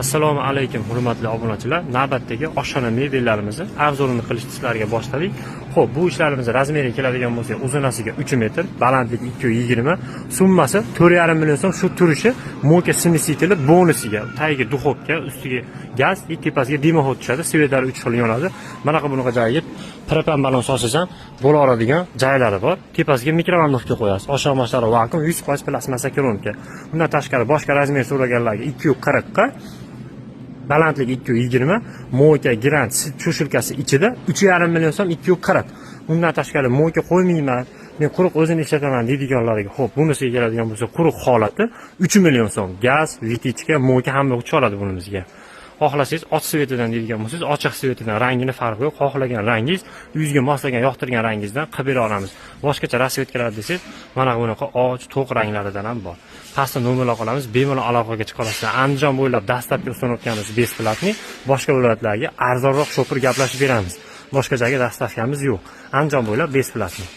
Assalomu alaykum hurmatli obunachilar. Navbatdagi oshxona mebellarimizni obzorini qilish ishlariga boshladik. Xo'p, bu ishlarimiz razmeriga keladigan bo'lsa, uzunasiga 3 metr, balandligi 220, summasi 4,5 million so'm. Shu turishi mo'ka smisitili bonusiga, tagiga duxovka, ustiga gaz, tepasiga dimoxod tushadi, svetlari 3 xil yonadi. Mana bunaqa joyiga propan balon sochish ham bo'la oladigan joylari bor. Tepasiga mikrovalnovka qo'yasiz. Oshxona mashlari vakuum 100% plastmassa keramika. Bundan tashqari boshqa razmer so'raganlarga 240 ga balandligi 220, mo'ka grant cho'shilkasi ichida 3,5 million so'm 240. Undan tashqari mo'ka qo'ymayman, men quruq o'zini ishlataman deydiganlarga, xo'p, bunisiga keladigan bo'lsa, quruq holati 3 million so'm. Gaz, vitichka, mo'ka hamma tushadi bunimizga. Xohlasangiz och svetidan deydigan bo'lsangiz, ochiq svetidan rangini farqi yo'q. Xohlagan rangingiz, uyingizga moslagan, yoqtirgan rangingizdan qilib bera olamiz. Boshqacha rasvetkalar desangiz, mana bunaqa och, to'q ranglaridan ham bor. Pastda nomerlar qolamiz, bemalol aloqaga chiqa olasizlar. Andijon bo'ylab dastlabki ustanotamiz besplatniy, boshqa viloyatlarga arzonroq shopir gaplashib beramiz. Boshqa joyga dastavkamiz yo'q. Andijon bo'ylab besplatniy.